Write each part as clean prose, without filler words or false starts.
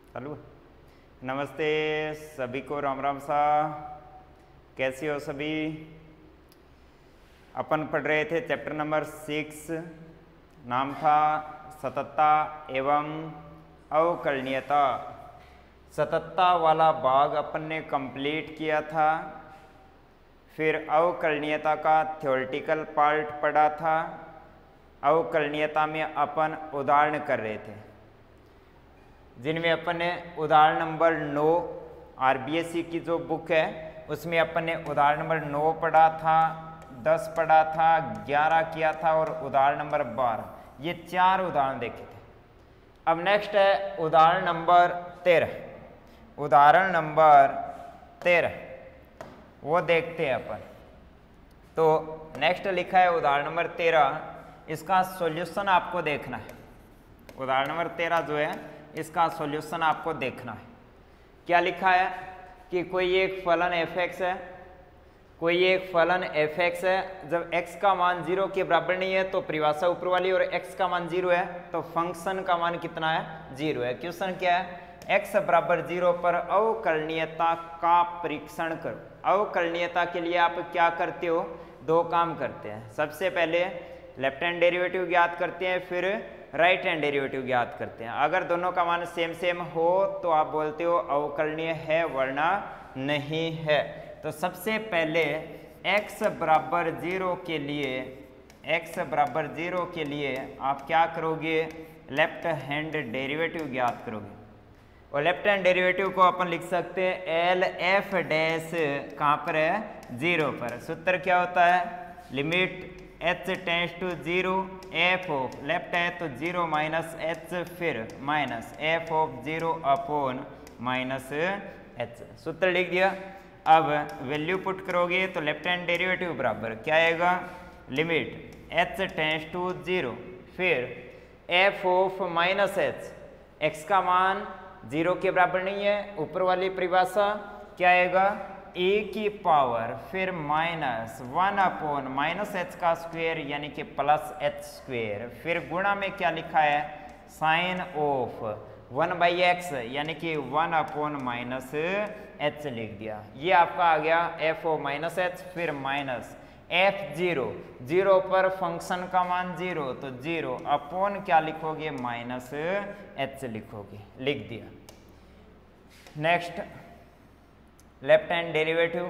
चालू। नमस्ते सभी को, राम राम सा। कैसे हो सभी? अपन पढ़ रहे थे चैप्टर नंबर 6, नाम था सततता एवं अवकलनीयता। सततता वाला भाग अपन ने कंप्लीट किया था। फिर अवकलनीयता का थ्योरेटिकल पार्ट पढ़ा था। अवकलनीयता में अपन उदाहरण कर रहे थे, जिनमें अपन ने उदाहरण नंबर 9 आरबीएससी की जो बुक है उसमें अपन ने उदाहरण नंबर 9 पढ़ा था, 10 पढ़ा था, 11 किया था और उदाहरण नंबर 12, ये 4 उदाहरण देखे थे। अब नेक्स्ट है उदाहरण नंबर 13। उदाहरण नंबर 13 वो देखते हैं अपन। तो नेक्स्ट लिखा है उदाहरण नंबर 13, इसका सॉल्यूशन आपको देखना है। उदाहरण नंबर 13 जो है इसका सॉल्यूशन आपको देखना है। क्या लिखा है कि कोई एक फलन f(x) है, कोई एक फलन f(x) है। जब x का मान 0 के बराबर नहीं है तो परिभाषा ऊपर वाली, और x का मान 0 है तो फंक्शन का मान कितना है? 0 है। क्वेश्चन क्या है? x बराबर 0 पर अवकलनीयता का परीक्षण करो। अवकलनीयता के लिए आप क्या करते हो? 2 काम करते हैं। सबसे पहले लेफ्ट हैंड डेरिवेटिव ज्ञात करते हैं, फिर राइट हैंड डेरिवेटिव ज्ञात करते हैं। अगर दोनों का मान सेम सेम हो तो आप बोलते हो अवकलनीय है, वरना नहीं है। तो सबसे पहले x बराबर 0 के लिए, x बराबर 0 के लिए आप क्या करोगे? लेफ्ट हैंड डेरिवेटिव ज्ञात करोगे। और लेफ्ट हैंड डेरिवेटिव को अपन लिख सकते हैं एल एफ डैश कहाँ पर है? 0 पर। सूत्र क्या होता है? Limit h tends to 0 f of left है तो 0 माइनस h, फिर minus f of 0 upon minus h। सूत्र लिख दिया। अब वैल्यू पुट करोगे तो लेफ्ट हैंड डेरिवेटिव बराबर क्या आएगा? लिमिट h टेंड्स टू 0, फिर f of minus h, x का मान 0 के बराबर नहीं है, ऊपर वाली परिभाषा क्या आएगा? a की पावर फिर माइनस 1 अपॉन माइनस h का स्क्वायर यानी कि प्लस h स्क्वायर, फिर गुणा में क्या लिखा है? साइन ऑफ 1/x यानी कि 1 अपॉन माइनस h लिख दिया। ये आपका आ गया f ऑफ माइनस h, फिर माइनस f(0), 0 पर फंक्शन का मान 0 तो 0 अपॉन क्या लिखोगे? माइनस h लिखोगे। लिख दिया। नेक्स्ट लेफ्ट हैंड डेरिवेटिव,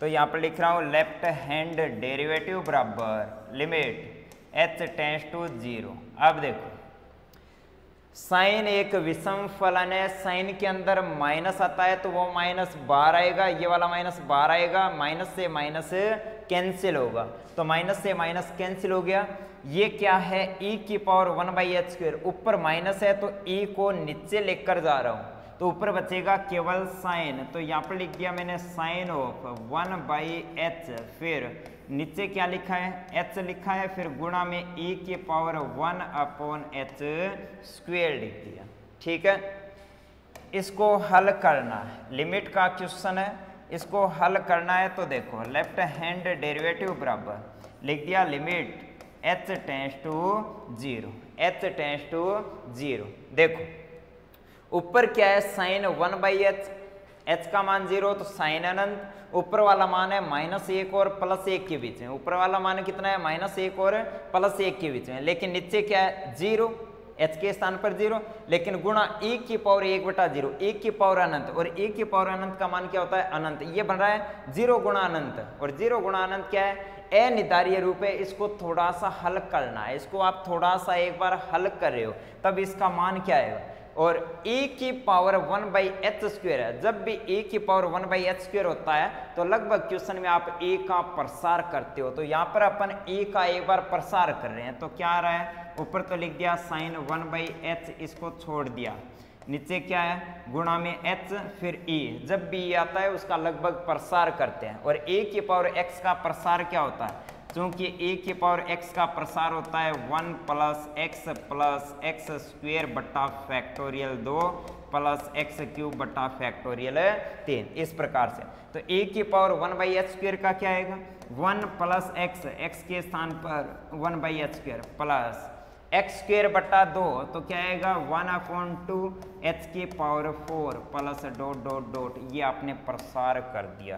तो यहाँ पर लिख रहा हूँ लेफ्ट हैंड डेरिवेटिव बराबर लिमिट h टेंड्स टू 0। अब देखो साइन एक विषम फलन है, साइन के अंदर माइनस आता है तो वो माइनस बाहर आएगा, ये वाला माइनस बाहर आएगा, माइनस से माइनस कैंसिल होगा, तो माइनस से माइनस कैंसिल हो गया। ये क्या है? e की पावर 1/h स्क्वायर, ऊपर माइनस है तो e को नीचे लेकर जा रहा हूँ तो ऊपर बचेगा केवल साइन, तो यहाँ पर लिख दिया मैंने साइन ऑफ 1/h, फिर नीचे क्या लिखा है? h लिखा है, फिर गुणा में e की पावर 1 अपॉन h स्क्वायर लिख दिया। ठीक है, इसको हल करना है, लिमिट का क्वेश्चन है, इसको हल करना है। तो देखो लेफ्ट हैंड डेरिवेटिव बराबर लिख दिया limit h tends to 0, h tends to 0। देखो ऊपर क्या है? साइन 1/h, h का मान 0 तो साइन अनंत, ऊपर वाला मान है -1 और +1 के बीच में। ऊपर वाला मान कितना है? -1 और +1 के बीच में, लेकिन नीचे क्या है? 0, h के स्थान पर 0, लेकिन गुणा e की पावर 1/0, e की पावर अनंत, और e की पावर अनंत का मान क्या होता है? अनंत। ये बन रहा है 0 गुणा अनंत, और 0 गुणा अनंत क्या है? अनिर्धारीय रूप है, इसको थोड़ा सा हल करना है। इसको आप थोड़ा सा एक बार हल कर रहे हो तब इसका मान क्या आएगा? और e की पावर 1/h स्क्वायर है, जब भी e की पावर 1/h स्क्वायर होता है तो लगभग क्वेश्चन में आप e का प्रसार करते हो, तो यहाँ पर अपन e का एक बार प्रसार कर रहे हैं तो क्या आ रहा है? ऊपर तो लिख दिया साइन 1/h, इसको छोड़ दिया, नीचे क्या है? गुणा में h, फिर e, जब भी e आता है उसका लगभग प्रसार करते हैं। और a की पावर x का प्रसार क्या होता है? क्योंकि a की पावर x का प्रसार होता है 1 + x स्क्वायर बटा फैक्टोरियल 2 प्लस x क्यूब बटा फैक्टोरियल 3, इस प्रकार से। तो a की पावर 1/h स्क्वायर का क्या आएगा? 1 + x, x के स्थान पर 1/h square plus x square बटा 2 तो क्या आएगा 1/2 h की power 4 plus dot dot dot, ये आपने प्रसार कर दिया।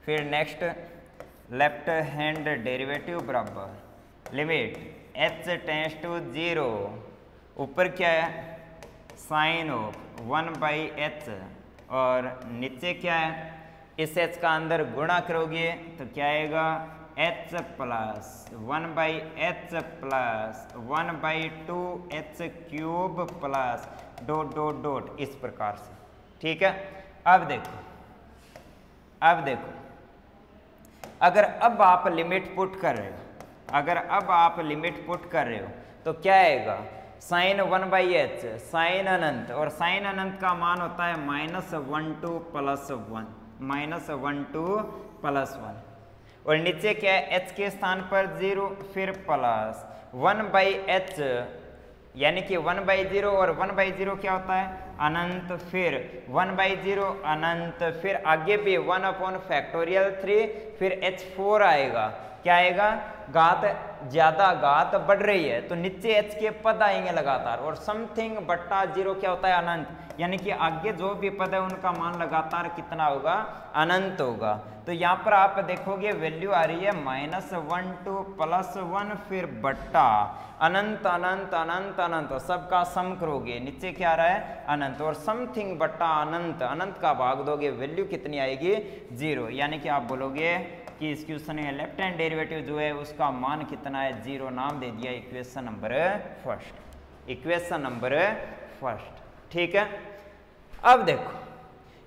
फिर नेक्स्ट लेफ्ट हैंड डेरिवेटिव बराबर लिमिट h टेंड्स टू 0, ऊपर क्या है साइन ऑफ 1/h और नीचे क्या है, इस h का अंदर गुणा करोगे तो क्या आएगा h plus 1/h plus 1/2h cube plus dot dot dot, इस प्रकार से। ठीक है, अब देखो अगर अब आप लिमिट पुट कर रहे हो, तो क्या आएगा साइन 1/h साइन अनंत, और साइन अनंत का मान होता है -1/2 प्लस 1, और नीचे क्या है h के स्थान पर 0, फिर प्लस 1/h यानी कि 1/0, और 1/0 क्या होता है अनंत, फिर 1/0 अनंत, फिर आगे भी 1/3, फिर h4 आएगा। क्या आएगा घात ज्यादा घात बढ़ रही है तो नीचे h के पद आएंगे लगातार, और समथिंग बट्टा 0 क्या होता है अनंत, यानी कि आगे जो भी पद है उनका मान लगातार कितना होगा अनंत होगा। तो यहाँ पर आप देखोगे वैल्यू आ रही है -1/2 प्लस 1, फिर बट्टा अनंत अनंत अनंत अनंत, सबका सम करोगे नीचे क्या आ रहा है अनंत, और समथिंग बट्टा अनंत, अनंत का भाग दोगे वैल्यू कितनी आएगी 0, यानी कि आप बोलोगे कि इस क्वेश्चन में लेफ्ट हैंड डेरिवेटिव जो है उसका मान कितना है 0, नाम दे दिया इक्वेशन नंबर फर्स्ट। ठीक है, अब देखो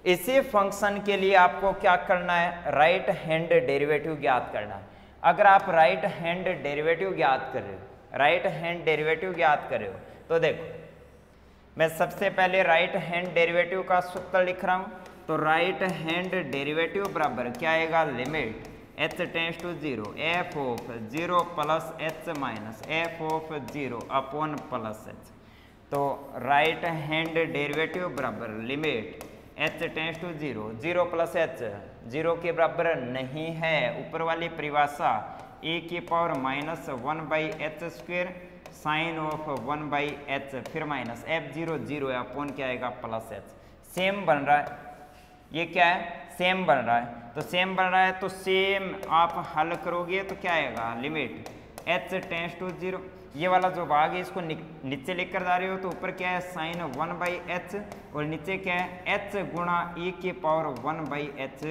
इसी फंक्शन के लिए आपको क्या करना है, राइट हैंड डेरिवेटिव ज्ञात करना है। अगर आप राइट हैंड डेरिवेटिव ज्ञात कर रहे हो तो देखो मैं सबसे पहले राइट हैंड डेरिवेटिव का सूत्र लिख रहा हूं, तो राइट हैंड डेरिवेटिव बराबर क्या आएगा limit h tends to 0 f of 0 plus h minus f of 0 upon plus h। तो राइट हैंड डेरिवेटिव बराबर limit h tends to 0 plus h 0 के बराबर नहीं है, ऊपर वाली परिभाषा e की power -1/h square sine of 1/h, फिर माइनस f0 0 है अपॉन क्या आएगा प्लस h। सेम बन रहा है, ये क्या है सेम बन रहा है, तो सेम बन रहा है तो सेम आप हल करोगे तो क्या आएगा लिमिट h टेंड्स टू 0, ये वाला जो भाग है इसको नीचे लेकर जा रहे हो तो ऊपर क्या है साइन 1/h और नीचे क्या है h गुणा e की पावर 1/h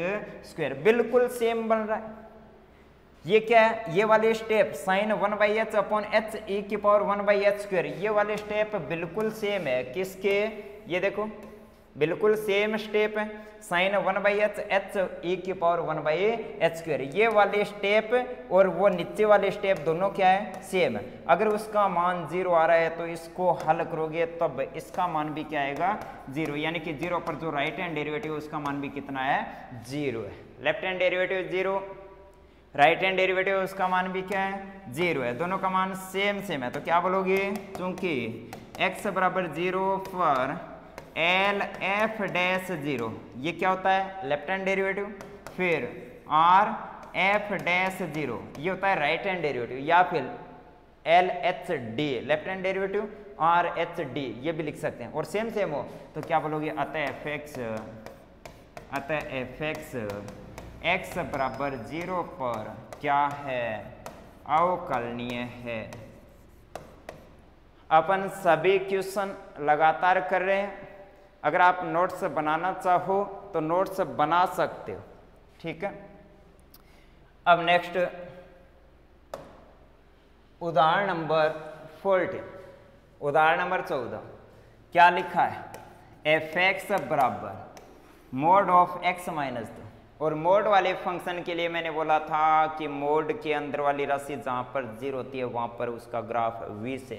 स्क्वायर, बिल्कुल सेम बन रहा है। ये क्या है, ये वाले step sine 1/h upon h e की पावर 1/h स्क्वायर, ये वाले स्टेप बिल्कुल सेम है किसके, ये देखो बिल्कुल सेम स्टेप है साइन 1/h h e की पावर 1/h स्क्वायर, ये वाले स्टेप और वो नीचे वाले स्टेप दोनों क्या है सेम है। अगर उसका मान 0 आ रहा है तो इसको हल करोगे तब इसका मान भी क्या आएगा 0, यानी कि 0 पर जो राइट हैंड डेरिवेटिव उसका मान भी कितना है 0 है। Left hand derivative 0, right hand derivative उसका मान भी क्या है 0 है, दोनों का मान सेम है। तो क्या बोलोगे, चूंकि x बराबर 0 पर एल एफ डैश 0, ये क्या होता है लेफ्ट हैंड डेरिवेटिव, फिर आर एफ डैश 0 ये होता है राइट हैंड डेरिवेटिव, या फिर L H D left hand derivative, R H D ये भी लिख सकते हैं, और सेम हो तो क्या बोलोगे अतः एफ एक्स बराबर 0 पर क्या है अवकलनीय है। अपन सभी क्वेश्चन लगातार कर रहे हैं, अगर आप नोट्स बनाना चाहो तो नोट्स बना सकते हो, ठीक है। अब नेक्स्ट उदाहरण नंबर 14, उदाहरण नंबर 14 क्या लिखा है, एफ एक्स बराबर मोड ऑफ एक्स माइनस 2, और मोड वाले फंक्शन के लिए मैंने बोला था कि मोड के अंदर वाली राशि जहां पर 0 होती है वहां पर उसका ग्राफ v से,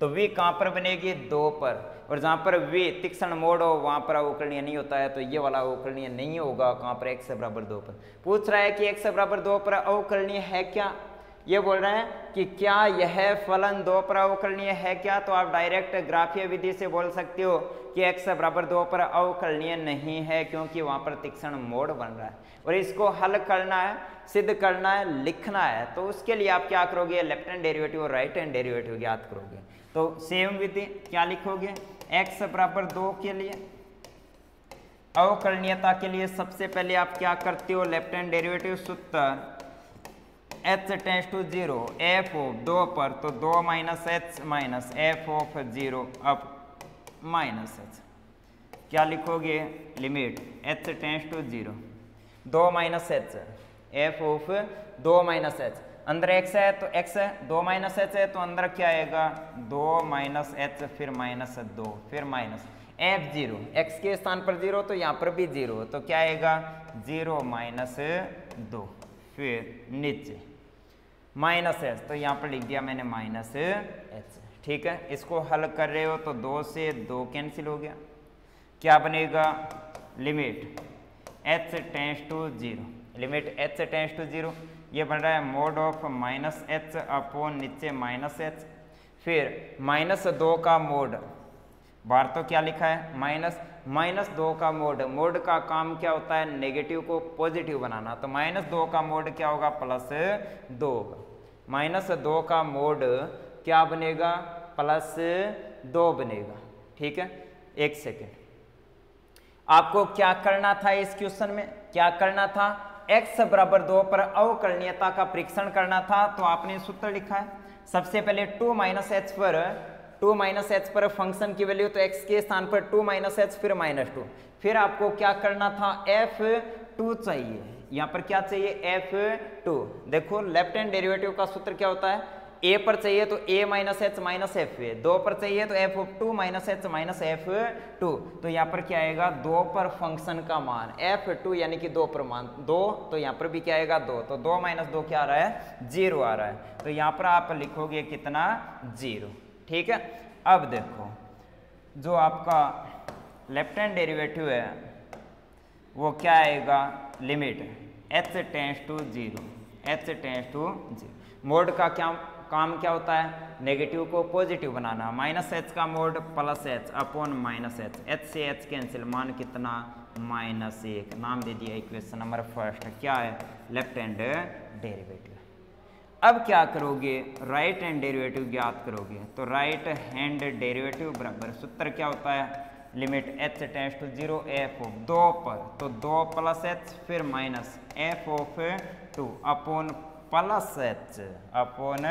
तो v कहाँ पर बनेगी 2 पर, और जहाँ पर v तीक्ष्ण मोड हो वहाँ पर अवकलनीय नहीं होता है, तो ये वाला अवकलनीय नहीं होगा कहाँ पर x बराबर 2 पर। पूछ रहा है कि x बराबर 2 पर अवकलनीय है क्या, ये बोल रहे हैं कि क्या यह फलन 2 पर अवकलनीय है क्या, तो आप डायरेक्ट ग्राफीय विधि से बोल सकते हो कि x बराबर 2 पर अवकलनीय नहीं है, क्योंकि वहां पर तीक्ष्ण मोड़ बन रहा है और इसको हल करना है, सिद्ध करना है, लिखना है। तो उसके लिए आप क्या करोगे, लेफ्ट हैंड डेरिवेटिव और राइट हैंड डेरिवेटिव ज्ञात करोगे। तो सेम विधि क्या लिखोगे, x बराबर 2 के लिए अवकलनीयता के लिए सबसे पहले आप क्या करते हो, लेफ्ट हैंड डेरिवेटिव सूत्र h tends to 0 f of 2 पर, तो 2 minus h minus f of 0 अब माइनस h, क्या लिखोगे, limit h tends to 0 2 minus h f of 2 minus h, अंदर x है तो x है, 2 माइनस h है तो अंदर क्या आएगा 2 माइनस h फिर माइनस 2 फिर माइनस f0, x के स्थान पर 0 तो यहाँ पर भी 0, तो क्या आएगा 0 माइनस 2 फिर नीचे माइनस h, तो यहाँ पर लिख दिया मैंने माइनस h। ठीक है, इसको हल कर रहे हो तो 2 से 2 कैंसिल हो गया, क्या बनेगा, limit h tends to 0, limit h tends to 0 ये बन रहा है mod of minus h upon नीचे माइनस h, फिर माइनस 2 का मोड, बाहर तो क्या लिखा है माइनस 2 का मोड, मोड का काम क्या होता है, नेगेटिव को पॉजिटिव बनाना, तो माइनस 2 का मोड क्या होगा, प्लस 2, माइनस 2 का मोड क्या बनेगा, प्लस 2 बनेगा। ठीक है, एक सेकेंड, आपको क्या करना था इस क्वेश्चन में, क्या करना था, x बराबर 2 पर अवकलनीयता का परीक्षण करना था, तो आपने सूत्र लिखा है, सबसे पहले 2 माइनस h पर फंक्शन की वैल्यू, तो x के स्थान पर 2 माइनस h फिर माइनस 2, फिर आपको क्या करना था, f2 चाहिए, यहाँ पर क्या चाहिए f2, देखो लेफ्ट हैंड डेरिवेटिव का सूत्र क्या होता है, a पर चाहिए तो a minus h minus f, 2 पर चाहिए तो f2 minus h minus f2, तो यहाँ पर क्या आएगा 2 पर फंक्शन का मान f2 यानी कि 2 पर मान 2, तो यहाँ पर भी क्या आएगा 2, तो 2 माइनस 2 क्या आ रहा है 0 आ रहा है, तो यहाँ पर आप लिखोगे कितना 0। ठीक है, अब देखो जो आपका लेफ्ट हैंड डेरिवेटिव है वो क्या आएगा, limit h tends to 0, h tends to 0, mod का क्या काम क्या होता है, नेगेटिव को पॉजिटिव बनाना, माइनस h का mod plus h upon minus h से h कैंसिल, मान कितना -1, नाम दे दिया इक्वेशन नंबर फर्स्ट, क्या है लेफ्ट हैंड डेरिवेटिव। अब क्या करोगे, राइट हैंड डेरिवेटिव ज्ञात करोगे, तो राइट हैंड डेरिवेटिव बराबर सूत्र क्या होता है, limit h tends to 0 f of 2 पर, तो 2 प्लस h फिर minus f of 2 upon plus h upon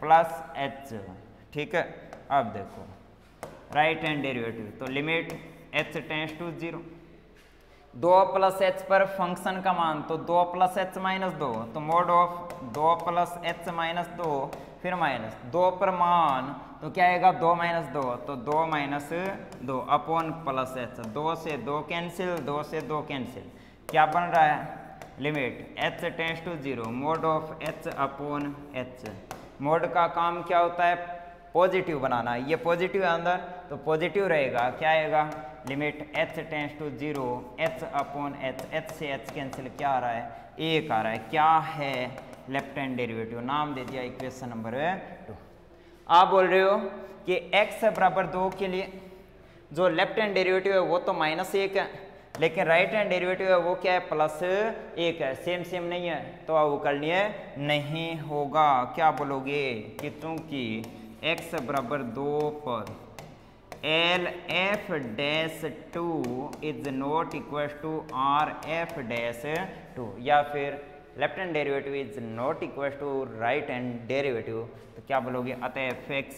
plus h। ठीक है, अब देखो राइट हैंड डेरिवेटिव, तो limit h tends to 0, 2 plus h पर फंक्शन का मान, तो 2 प्लस h माइनस 2, तो mod of 2 plus h minus 2 फिर माइनस 2 पर मान, तो क्या आएगा 2 माइनस 2, तो 2 माइनस 2 अपॉन प्लस h, 2 से 2 कैंसिल, 2 से 2 कैंसिल, क्या बन रहा है, limit h tends to 0 mod of h upon h, mod का काम क्या होता है पॉजिटिव बनाना, ये पॉजिटिव है अंदर तो पॉजिटिव रहेगा, क्या आएगा, limit h tends to 0 h upon h, h से h कैंसिल, क्या आ रहा है 1 आ रहा है, क्या है लेफ्ट हैंड डेरिवेटिव, नाम दे दिया इक्वेशन नंबर 2। आप बोल रहे हो कि x बराबर 2 के लिए जो लेफ्ट हैंड डेरिवेटिव है वो तो -1 है, लेकिन राइट हैंड डेरिवेटिव है वो क्या है +1 है, सेम नहीं है, तो अवकलनीय नहीं होगा। क्या बोलोगे कि चूंकि x बराबर 2 पर L F dash 2 is not equal to R F dash 2, या फिर left hand derivative is not equal to right hand derivative, तो क्या बोलोगे, अतएव x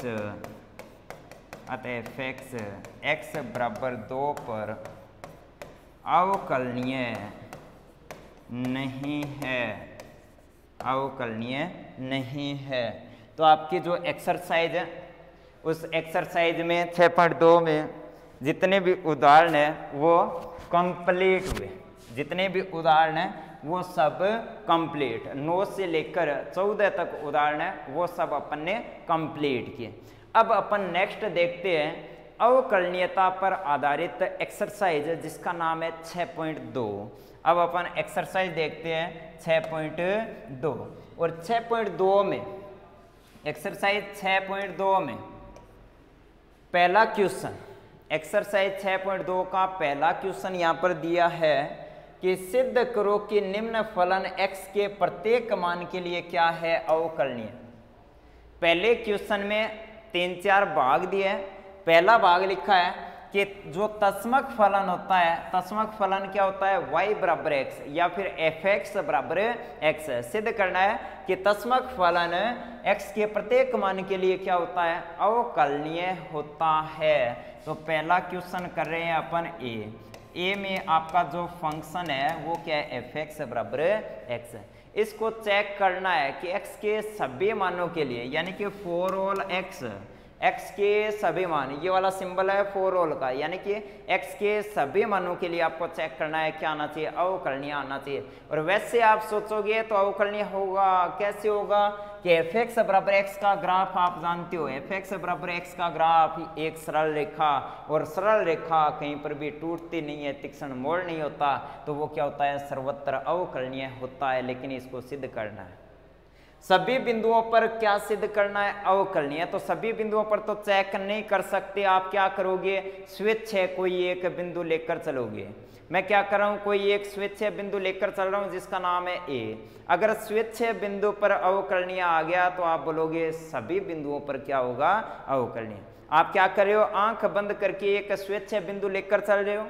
x बराबर 2 पर अवकलनीय नहीं है, अवकलनीय नहीं है। तो आपकी जो एक्सरसाइज है उस एक्सरसाइज में 6.2 में जितने भी उदाहरण हैं वो कंप्लीट हुए, जितने भी उदाहरण हैं वो सब कंप्लीट, 9 से लेकर 14 तक उदाहरण है वो सब अपन ने कंप्लीट किए। अब अपन नेक्स्ट देखते हैं अवकलनीयता पर आधारित एक्सरसाइज जिसका नाम है 6.2। अब अपन एक्सरसाइज देखते हैं 6.2। और 6.2 में एक्सरसाइज 6.2 में पहला क्वेश्चन, एक्सरसाइज 6.2 का पहला क्वेश्चन यहाँ पर दिया है कि सिद्ध करो कि निम्न फलन x के प्रत्येक मान के लिए क्या है अवकलनीय। पहले क्वेश्चन में 3-4 भाग दिए हैं। पहला भाग लिखा है कि जो तस्मक फलन होता है, तस्मक फलन क्या होता है, y बराबर x या फिर fx बराबर x। सिद्ध करना है कि तस्मक फलन x के प्रत्येक मान के लिए क्या होता है, अवकलनीय होता है। तो पहला क्वेश्चन कर रहे हैं अपन ए में आपका जो फंक्शन है वो क्या है, fx बराबर x। इसको चेक करना है कि x के सभी मानों के लिए, यानी कि फॉर ऑल x के सभी मान, ये वाला सिंबल है फॉर ऑल का, यानी कि x के सभी मानों के लिए आपको चेक करना है क्या आना चाहिए, अवकलनीय आना चाहिए। और वैसे आप सोचोगे तो अवकलनीय होगा, कैसे होगा कि fx बराबर x का ग्राफ आप जानते हो, fx बराबर x का ग्राफ एक सरल रेखा, और सरल रेखा कहीं पर भी टूटती नहीं है, तीक्ष्ण मोड़ नहीं होता, तो वो क्या होता है, सर्वत्र अवकलनीय होता है। लेकिन इसको सिद्ध करना है, सभी बिंदुओं पर क्या सिद्ध करना है, अवकलनीय। तो सभी बिंदुओं पर तो चेक नहीं कर सकते, आप क्या करोगे, स्विच है कोई एक बिंदु लेकर चलोगे। मैं क्या कर रहा हूं, कोई एक स्विच है बिंदु लेकर चल रहा हूं जिसका नाम है ए। अगर स्विच है बिंदु पर अवकलनीय आ गया तो आप बोलोगे सभी बिंदुओं पर क्या होगा, अवकलनीय। आप क्या कर रहे हो, आंख बंद करके एक स्विच है बिंदु लेकर चल रहे हो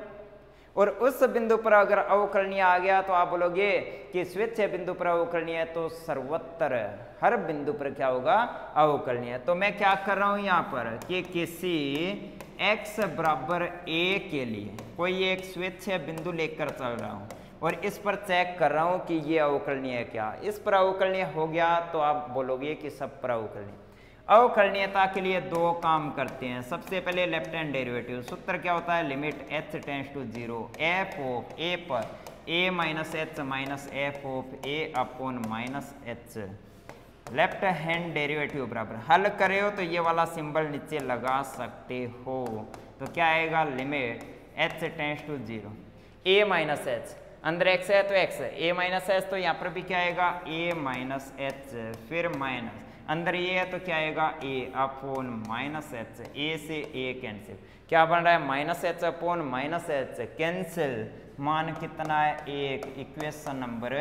और उस बिंदु पर अगर अवकलनीय आ गया तो आप बोलोगे कि स्विच बिंदु पर अवकलनीय है, तो सर्वत्र हर बिंदु पर क्या होगा, अवकलनीय। तो मैं क्या कर रहा हूं यहाँ पर कि किसी x बराबर a के लिए कोई एक स्विच बिंदु लेकर चल रहा हूं और इस पर चेक कर रहा हूं कि ये अवकलनीय है क्या। इस पर अवकलनीय हो गया तो आप बोलोगे कि सब पर अवकलनीय। अवकलनीयता के लिए दो काम करते हैं। सबसे पहले लेफ्ट हैंड डेरिवेटिव, सूत्र क्या होता है, limit h tends to 0 f of a पर a minus h minus f of a upon minus h। Left hand derivative बराबर, हल करे हो तो ये वाला सिंबल नीचे लगा सकते हो। तो क्या आएगा, limit h tends to 0 a minus h, अंदर x है तो x, a माइनस h तो यहाँ पर भी क्या आएगा, a माइनस h, फिर माइनस अंदर ये है तो क्या आएगा, a upon minus h, a से a कैंसिल, क्या बन रहा है, minus h upon minus h cancel, मान कितना है, 1। Equation number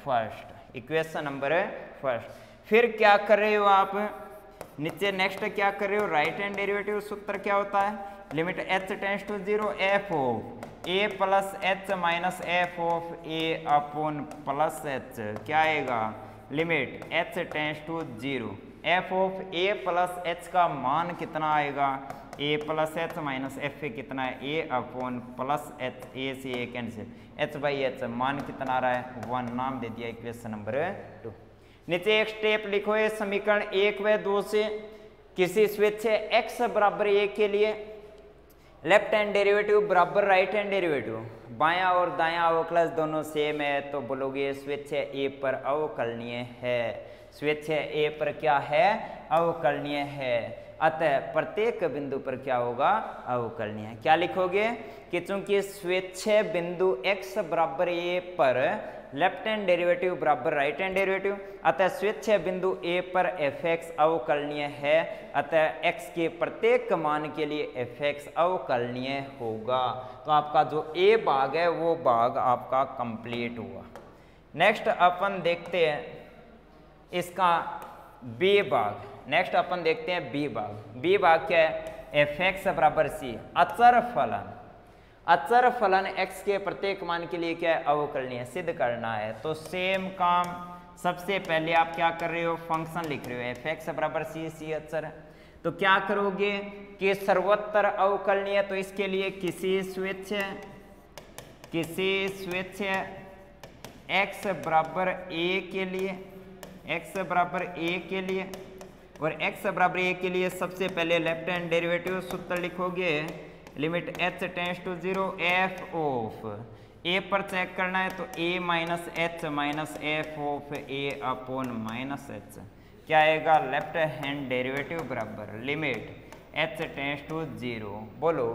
first, equation number first. फिर क्या कर रहे हो आप, नीचे नेक्स्ट क्या कर रहे हो, राइट हैंड डेरिवेटिव। सूत्र क्या होता है, limit h tends to 0 f of a plus h minus f of a upon plus h, क्या आएगा, limit h tends to 0 f of a plus h का मान कितना आएगा, a plus h minus f कितना है, a upon plus h, a से a cancel, h by h मान कितना आ रहा है, 1। नाम दे दिया इक्वेशन नंबर 2। नीचे एक स्टेप लिखो, ये समीकरण 1 व 2 से किसी स्विच है x बराबर a के लिए लेफ्ट हैंड डेरिवेटिव बराबर राइट हैंड डेरिवेटिव, बायां और दायां अवकलज दोनों सेम है, तो बोलोगे स्विच है a पर अवकलनीय है, स्विच है a पर क्या है, अवकलनीय है। अतः प्रत्येक बिंदु पर क्या होगा, अवकलनीय। क्या लिखोगे कि चूंकि स्विच है बिंदु x बराबर a पर लेफ्ट हैंड डेरिवेटिव बराबर राइट हैंड डेरिवेटिव, अतः स्विच है बिंदु a पर fx अवकलनीय है, अतः x के प्रत्येक मान के लिए fx अवकलनीय होगा। तो आपका जो a भाग है वो भाग आपका कंप्लीट हुआ। नेक्स्ट अपन देखते हैं इसका b भाग, नेक्स्ट अपन देखते हैं b भाग। b भाग क्या है, fx बराबर c, अचर फलन, अचर फलन x के प्रत्येक मान के लिए क्या है, अवकलनीय, सिद्ध करना है। तो सेम काम, सबसे पहले आप क्या कर रहे हो, फंक्शन लिख रहे हो fx बराबर c अचर है, तो क्या करोगे कि सर्वत्र अवकलनीय, तो इसके लिए किसी स्विच है x बराबर a के लिए, x बराबर a के लिए, और x बराबर a के लिए सबसे पहले लेफ्ट हैंड डेरिवेटिव सूत्र लिखोगे, limit h tends to 0 f of a पर चेक करना है तो a minus h minus f of a upon minus h, क्या आएगा, लेफ्ट हैंड डेरिवेटिव बराबर लिमिट h टेंड्स टू 0। बोलो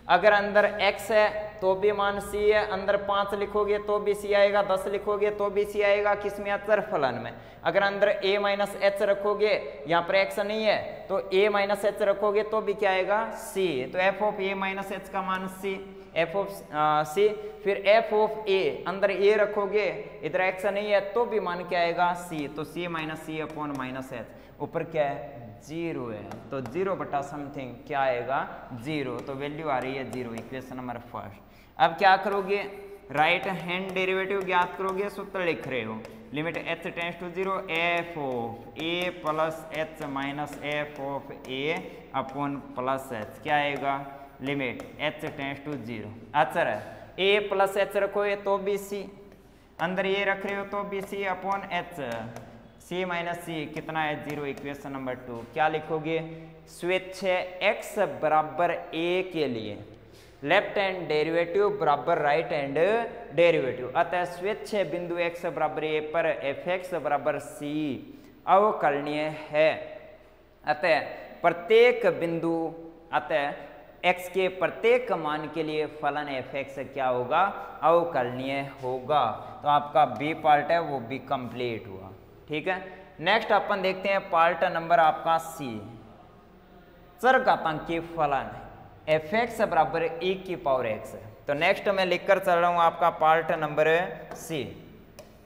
अगर अंदर x है तो भी मान c है, अंदर 5 लिखोगे तो भी c आएगा, 10 लिखोगे तो भी c आएगा, किस में अचर फलन में। अगर अंदर a माइनस h रखोगे, यहाँ पर x नहीं है तो a माइनस h रखोगे तो भी क्या आएगा c। तो f of a minus h का मान c, f ऑफ c। फिर f ऑफ a, अंदर a रखोगे, इधर x नहीं है तो भी मान क्या आएगा c। तो c minus c upon minus h, ऊपर क्या है 0 है, तो 0 बटा समथिंग क्या आएगा 0, तो वैल्यू आ रही है 0, इक्वेशन नंबर फर्स्ट। अब क्या करोगे, राइट हैंड डेरिवेटिव ज्ञात करोगे, सूत्र लिख रहे हो, limit h tends to 0 f of a plus h minus f of a upon plus h, क्या आएगा लिमिट h टेंड्स टू 0। अच्छा है, a प्लस h रखोगे तो भी c, अंदर ये रख रहे हो तो भी c upon h, c minus c कितना है 0, इक्वेशन नंबर 2। क्या लिखोगे, स्विच x बराबर a के लिए लेफ्ट हैंड डेरिवेटिव बराबर राइट हैंड डेरिवेटिव, अतः स्विच बिंदु x बराबर a पर fx बराबर c अवकलनीय है। अतः प्रत्येक बिंदु, अतः x के प्रत्येक मान के लिए फलन fx क्या होगा, अवकलनीय होगा। तो आपका b पार्ट है वो भी कंप्लीट हुआ। ठीक है, नेक्स्ट अपन देखते हैं पार्ट नंबर आपका c, चरघातांकी फलन fx बराबर e की पावर x। तो नेक्स्ट मैं लिखकर चल रहा हूं आपका part number c,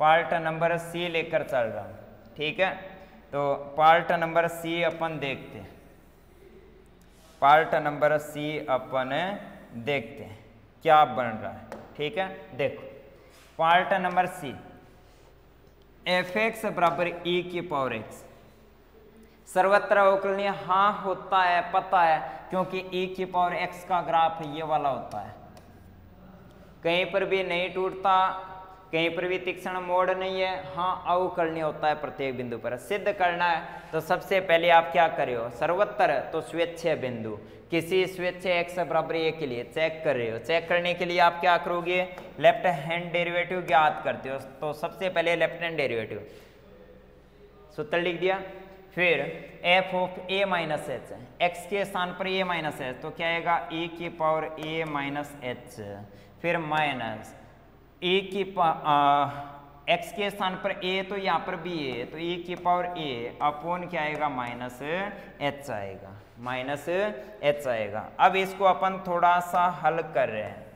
part number c लेकर चल रहा हूं। ठीक है, तो पार्ट नंबर c अपन देखते हैं, पार्ट नंबर c अपन देखते हैं क्या बन रहा है। ठीक है, देखो पार्ट नंबर c, fx बराबर e की पावर x सर्वत्र अवकलनीय हाँ होता है, पता है, क्योंकि e की पावर x का ग्राफ ये वाला होता है, कहीं पर भी नहीं टूटता, कहीं पर भी तीक्ष्ण मोड़ नहीं है, हाँ अवकलनीय होता है प्रत्येक बिंदु पर। सिद्ध करना है तो सबसे पहले आप क्या करे हो, सर्वत्र तो स्वेच्छा बिंदु किसी स्वेच्छा x बराबर a के लिए चेक कर रहे हो, चेक करने के लिए आप क्या करोगे, लेफ्ट हैंड डेरिवेटिव ज्ञात करते हो। तो सबसे पहले लेफ्ट हैंड डेरिवेटिव सूत्र लिख दिया, फिर f of a minus h, x के स्थान पर a माइनस h तो क्या आएगा e की पावर a माइनस h, फिर माइनस e की x के स्थान पर a तो यहाँ पर भी a, तो e की पावर a अपॉन क्या आएगा माइनस h आएगा, माइनस h आएगा। अब इसको अपन थोड़ा सा हल कर रहे हैं,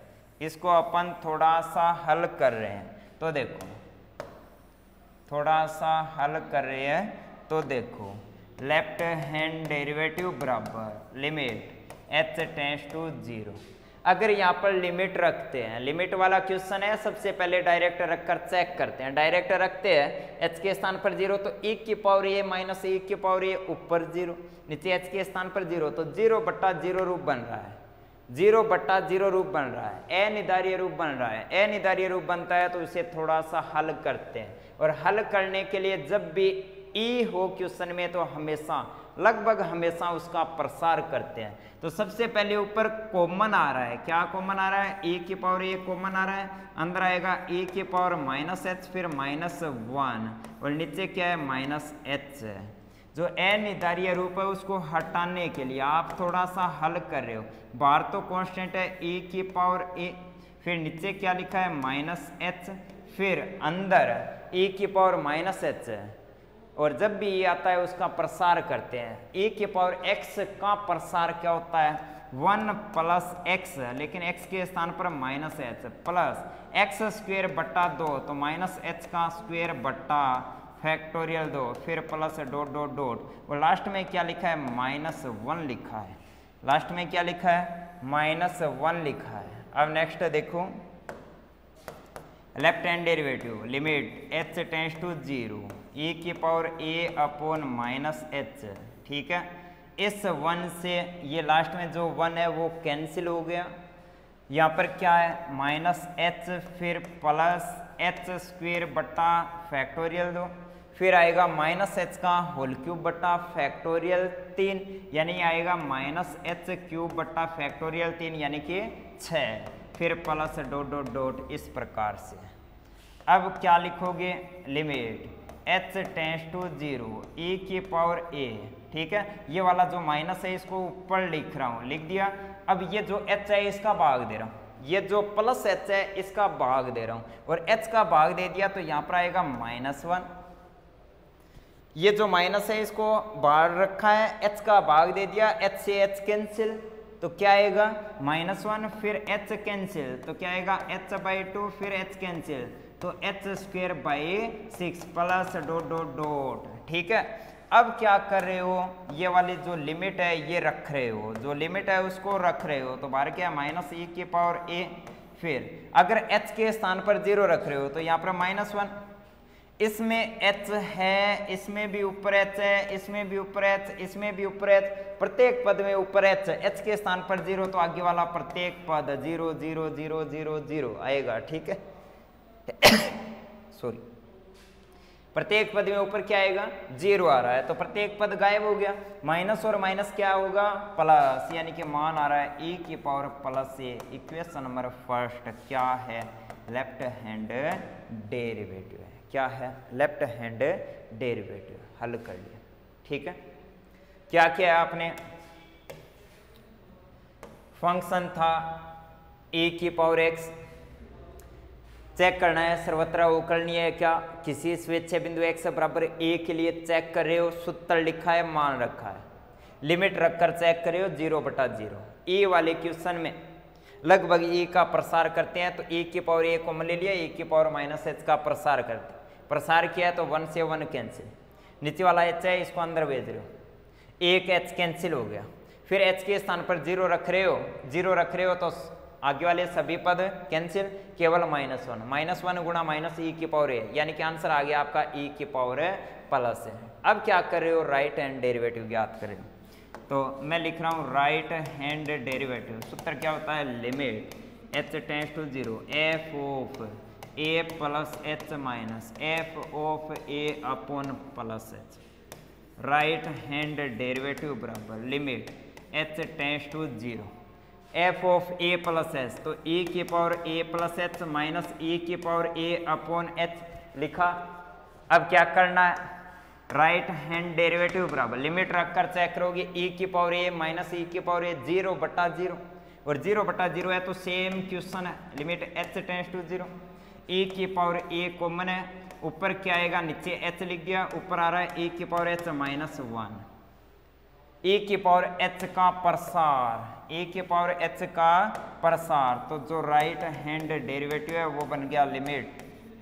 इसको अपन थोड़ा सा हल कर रहे हैं, तो देखो थोड़ा सा हल कर रहे हैं, तो देखो लेफ्ट हैंड डेरिवेटिव बराबर लिमिट h टेंड्स टू 0। अगर यहाँ पर लिमिट रखते हैं, लिमिट वाला क्वेश्चन है, सबसे पहले डायरेक्ट रखकर चेक करते हैं। डायरेक्ट रखते हैं h के स्थान पर 0 तो e की पावर a माइनस e की पावर a ऊपर 0, नीचे h के स्थान पर 0 तो 0 बट्टा 0 रूप बन रहा है, 0 बट्टा 0 रूप बन रहा है, अनिवार्य रूप बन रहा है। अनिवार्य रूप बनता है तो इसे थोड़ा सा हल करते हैं, और हल करने के लिए जब भी e हो क्वेश्चन में तो हमेशा लगभग हमेशा उसका प्रसार करते हैं। तो सबसे पहले ऊपर कॉमन आ रहा है, क्या कॉमन आ रहा है, e की पावर a कॉमन आ रहा है, अंदर आएगा e की पावर माइनस h, फिर माइनस 1 और नीचे क्या है माइनस h है। जो अनिवार्य रूप है उसको हटाने के लिए आप थोड़ा सा हल कर रहे हो, बाहर तो कांस्टेंट है e की पावर a, फिर नीचे क्या लिखा है माइनस h, फिर अंदर e की पावर माइनस h है, और जब भी ये आता है उसका प्रसार करते हैं। e की पावर x का प्रसार क्या होता है 1 प्लस x, लेकिन x के स्थान पर minus h plus x square बट्टा 2 तो माइनस h का स्क्वेयर बट्टा फैक्टोरियल 2, फिर प्लस डॉट डॉट डॉट, और लास्ट में क्या लिखा है माइनस 1 लिखा है, लास्ट में क्या लिखा है माइनस 1 लिखा है। अब नेक्स्ट देखो left hand derivative limit h tends to 0 e की power a upon minus h। ठीक है, इस 1 से ये लास्ट में जो 1 है वो कैंसिल हो गया, यहाँ पर क्या है माइनस h, फिर प्लस h स्क्वेयर बट्टा फैक्टोरियल 2, फिर आएगा माइनस h का होल क्यूब बट्टा फैक्टोरियल 3, यानी आएगा माइनस h क्यूब बट्टा फैक्टोरियल 3 यानी कि 6, फिर प्लस डॉट डॉट डॉट, इस प्रकार से। अब क्या लिखोगे limit h tends to 0 e की पावर a, ठीक है। ये वाला जो माइनस है इसको ऊपर लिख रहा हूँ, लिख दिया। अब ये जो h है इसका भाग दे रहा हूँ, ये जो प्लस h है इसका भाग दे रहा हूँ, और h का भाग दे दिया तो यहाँ पर आएगा -1। ये जो माइनस है इसको बाहर रखा है, h का भाग दे दिया, h से h कैंसिल, तो क्या आएगा -1, फिर h कैंसिल, तो क्या आएगा h/2, फिर h कैंसिल, तो h²/6 plus dot dot dot, ठीक है। अब क्या कर रहे हो, ये वाली जो लिमिट है ये रख रहे हो, जो लिमिट है उसको रख रहे हो, तो बाहर क्या है -e की पावर a। फिर अगर h के स्थान पर 0 रख रहे हो तो यहाँ पर -1, इसमें h है, इसमें भी ऊपर h है, इसमें भी ऊपर h, इसमें भी ऊपर h, प्रत्येक पद में ऊपर h, h के स्थान पर 0 तो आगे वाला प्रत्येक पद 0 0 0 0 0 आएगा, ठीक है। सॉरी, प्रत्येक पद में ऊपर क्या आएगा 0 आ रहा है, तो प्रत्येक पद गायब हो गया। माइनस और माइनस क्या होगा प्लस, यानी कि मान आ रहा है e की power plus a। Equation number first क्या है, लेफ्ट हैंड डेरिवेटिव है, क्या है लेफ्ट हैंड डेरिवेटिव, हल कर लिया, ठीक है। क्या किया है आपने, फंक्शन था e की पावर x, चेक करना है सर्वत्र अवकलनीय है क्या, किसी स्वेच्छा बिंदु x बराबर a के लिए चेक कर रहे हो, सूत्र लिखा है, मान रखा है, लिमिट रखकर चेक कर रहे हो 0/0। e वाले क्वेश्चन में लगभग e का प्रसार करते हैं, तो e की पावर a कॉमन ले लिया, e की पावर -h का प्रसार करते हैं, प्रसार किया तो 1 से 1 कैंसिल, नीचे वाला h है इसको अंदर भेज रहे हो, एक h कैंसिल हो गया, फिर h के स्थान पर 0 रख रहे हो, तो आगे वाले सभी पद कैंसिल, केवल -1 गुणा -e की पावर a, यानी कि आंसर आ गया आपका e की पावर प्लस है। अब क्या कर रहे हो, राइट हैंड डेरिवेटिव ज्ञात कर रहे हो, तो मैं लिख रहा हूँ राइट हैंड डेरिवेटिव, सूत्र क्या होता है, limit h tends to 0 f of a plus h minus f of a upon plus h, right hand derivative बराबर limit h tends to 0 f of a plus h, तो e की power a plus h minus e की power a upon h लिखा। अब क्या करना है, right hand derivative बराबर लिमिट रखकर चेक करोगे, e की पावर a माइनस e की पावर a 0/0, और 0/0 है तो सेम क्वेश्चन है, limit h tends to 0, e की पावर a कॉमन है, ऊपर क्या आएगा, नीचे h लिख दिया, ऊपर आ रहा है e की पावर h -1, e की पावर h का प्रसार, e की पावर h का प्रसार, तो जो राइट हैंड डेरिवेटिव है वो बन गया limit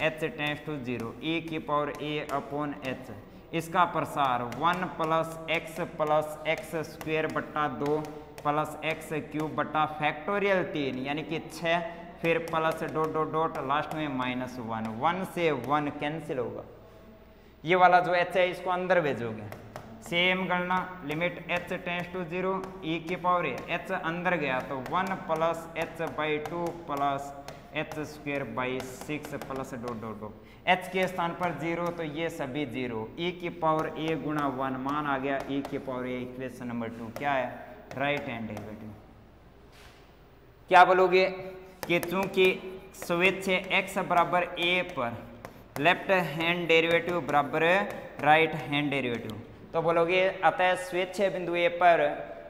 h tends to 0 e की पावर a अपॉन h, इसका प्रसार 1 plus x² 2 plus x³ factorial 3 यानी कि 6, फिर plus dot dot dot last में -1, 1 से 1 कैंसिल होगा, ये वाला जो h है इसको अंदर भेजोगे, सेम गणना, limit h tends to 0 e की पावर h अंदर गया तो 1 plus h/2 plus h² 6 plus dot dot dot, h के स्थान पर 0 तो ये सभी 0, e की पावर a गुणा 1, मान आ गया e की पावर a। इक्वेशन नंबर 2 क्या है, राइट हैंड डेरिवेटिव। क्या बोलोगे कि चूंकि स्विच x बराबर a पर लेफ्ट हैंड डेरिवेटिव बराबर राइट हैंड डेरिवेटिव, तो बोलोगे अतः स्वेच्छ बिंदु ए पर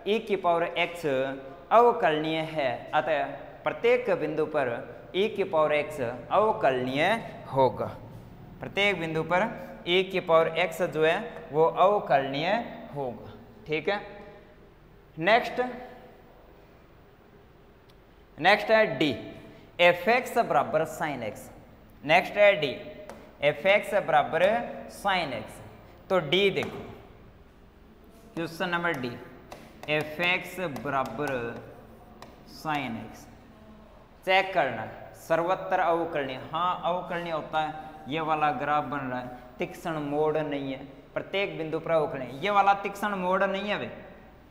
e की पावर x अवकलनीय है, अतः प्रत्येक बिंदु पर e की पावर x अवकलनीय होगा, प्रत्येक बिंदु पर e की पावर x जो है वो अवकलनीय होगा, ठीक है। नेक्स्ट है d, fx बराबर sin x, नेक्स्ट है d, fx बराबर sin x, तो d देखो क्वेश्चन नंबर डी, fx बराबर sin x, चेक करना सर्वत्र अवकलनीय, हाँ अवकलनीय होता है, ये वाला ग्राफ बन रहा है, तीक्ष्ण मोड़ नहीं है, प्रत्येक बिंदु पर अवकलनीय, ये वाला तीक्ष्ण मोड़ नहीं है, वे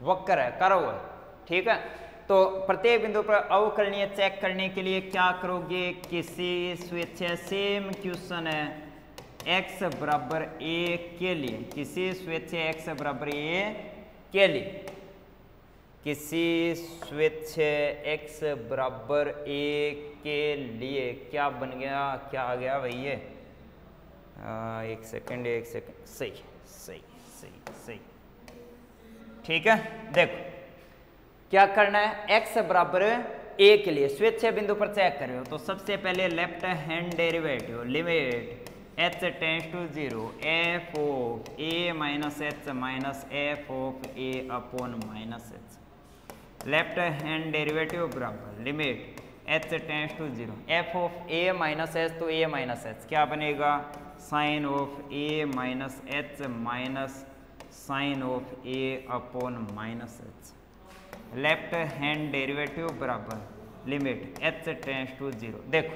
वक्र है, कर्व है, ठीक है। तो प्रत्येक बिंदु पर अवकलनीय चेक करने के लिए क्या करोगे, किसी स्वेच्छा, सेम क्वेश्चन है, x बराबर a के लिए, किसी स्वेच्छा x बराबर a के लिए, किसी स्वेच्छा x बराबर a के लिए क्या बन गया, क्या आ गया भाई, ये एक सेकंड सही सही सही सही। ठीक है, देखो क्या करना है, x बराबर a के लिए स्वेच्छा बिंदु पर चेक कर रहे हो तो सबसे पहले left hand derivative limit h tends to 0 f of a minus h minus f of a upon minus h। Left hand derivative बराबर limit h tends to 0 f of a minus h तो a minus h क्या बनेगा, sine of a minus h minus sine of a upon minus h। Left hand derivative बराबर limit h tends to 0। देखो